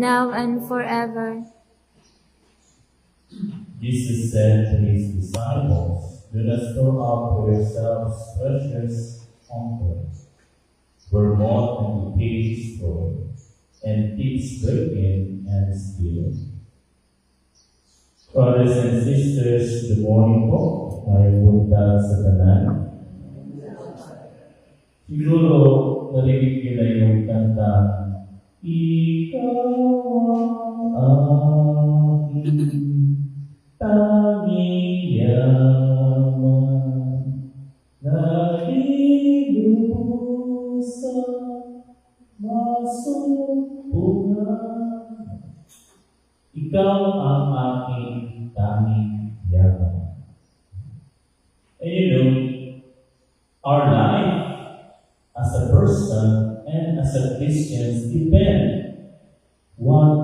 now and forever. Jesus said to his disciples, "Do not store up for yourselves treasures on earth, where moth and decay destroy, and thieves break in and steal." Brothers and sisters, good morning po. May punta sa tanan. Siguro narinig nyo na yung kanta, "Ikaw ang aking tanging yaman, nalilubos sa masumpungan. Ikaw ang aking tanging yaman." And you know, our life as a person and as a Christian depend what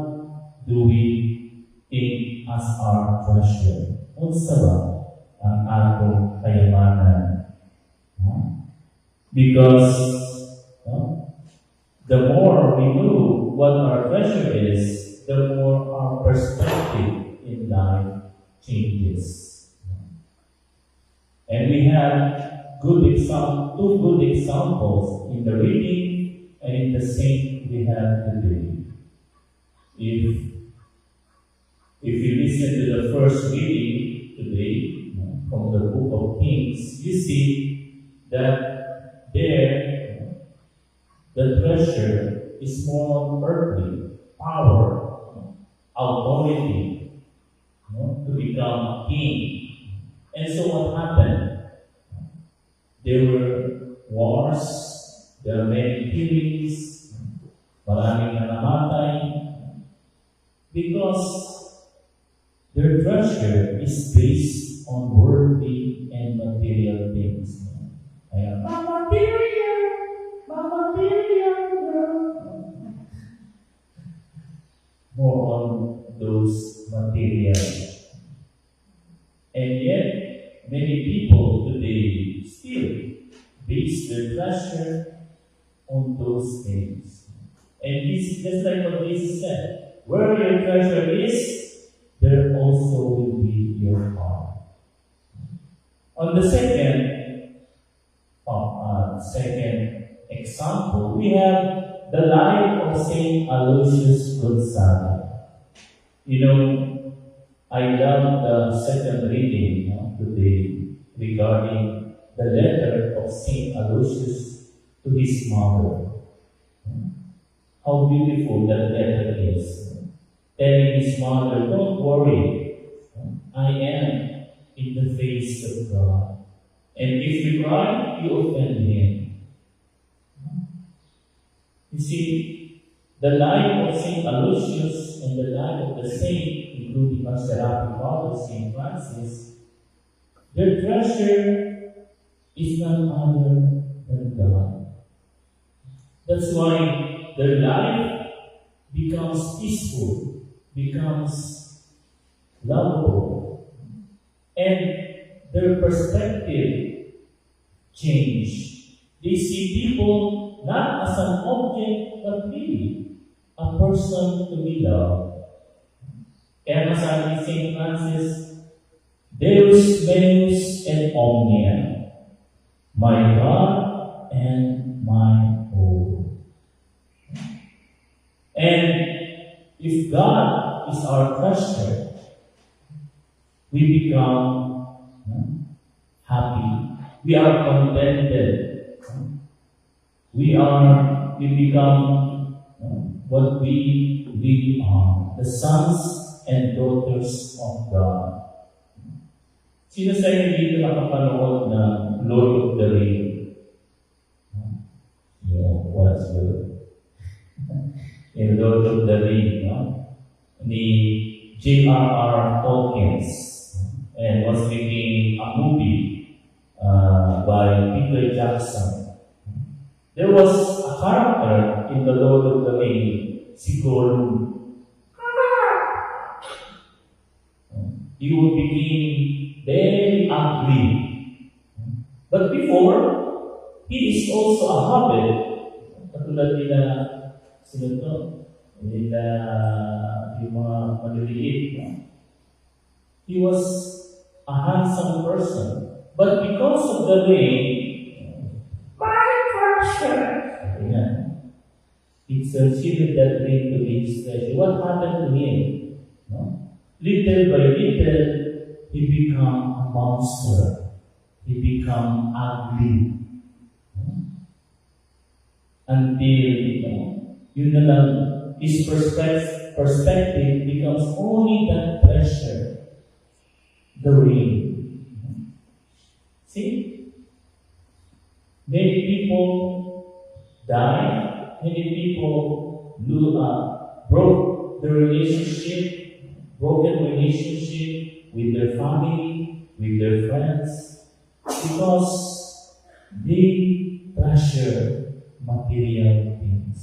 do we think as our treasure. Unsa ba ang atong kayamanan? Because the more we know what our treasure is, the more our perspective in life changes. And we have two good examples in the reading and in the saint we have today. If you listen to the first reading today from the book of Kings, you see that there the treasure is more earthly, power, authority, to become a king. And so what happened? There were wars, there were many killings, maraming namatay, because their treasure is based on worldly and material things. Ayan, more on those material. And yet, many people today still base their treasure on those things. And this is just like what Jesus said, where your treasure is, there also will be your heart. On the second example, we have the life of Saint Aloysius Gonzaga. You know, I love the second reading today regarding the letter of Saint Aloysius to his mother. How beautiful that letter is. Telling his mother, "Don't worry, I am in the face of God. And if you cry, you offend Him." You see, the life of Saint Aloysius and the life of the saint, including our Seraphic Father, Saint Francis, their treasure is none other than God. That's why their life becomes peaceful, becomes lovable, and their perspective change. They see people not as an object, but really a person to be loved. Kaya masabi ni St. Francis, "Deus meus et omnia, my God and my all." And if God is our treasure, we become happy. We are contented. We become what we really are, the sons and daughters of God. Sino sa inyo dito nakapanood ng Lord of the Rings? What's good? In Lord of the Rings, ni J.R.R. Tolkien, and was making a movie by Peter Jackson. There was a character in the Lord of the Rings, si Gollum. He would become very ugly. But before, he is also a hobbit. Katulad nila, sino to? with yung mga maliliit. No? He was a handsome person. But because of the rain, my pressure, it succeeded that rain to be his treasure. What happened to him? No? Little by little, he became a monster. He became ugly. Until, yun na lang, his perspective becomes only that treasure, the rain. See? Many people died. Many people broke the broken relationship with their family, with their friends, because they treasure material things.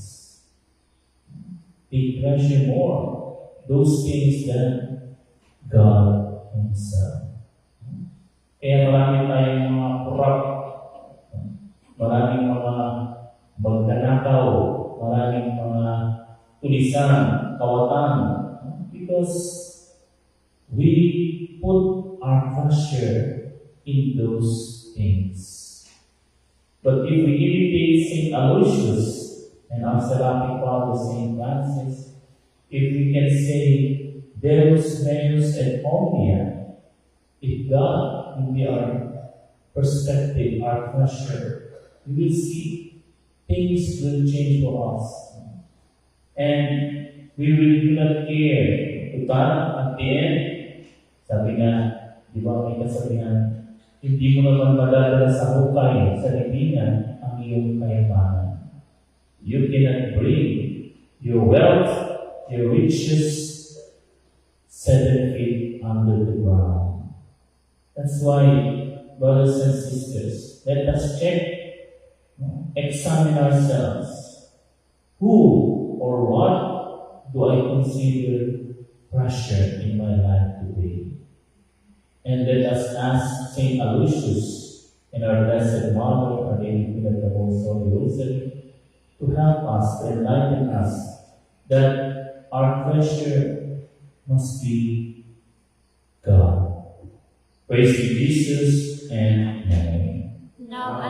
They treasure more those things than God Himself. Kaya marami tayong mga corrupt, maraming mga magnanakaw, maraming mga tulisan, kawatan, because we put our treasure in those things. But if we imitate St. Aloysius and our Seraphic Father St. Francis, if we can say, Deus meus et omnia, if God will be our perspective, our treasure, we will see things will change for us. And we will do not care. Total, at the end, sabi nga, di ba may kasabihan, hindi mo naman madadala sa hukay, sa libingan, ang iyong kayamanan. You cannot bring your wealth, your riches, 7 feet under the ground. That's why, brothers and sisters, let us check, examine ourselves. Who or what do I consider pressure in my life today? And let us ask St. Aloysius and our Blessed Mother, Our Lady of the Most Holy Rosary, to help us, to enlighten us, that our treasure must be God. Praise to Jesus and Mary. Now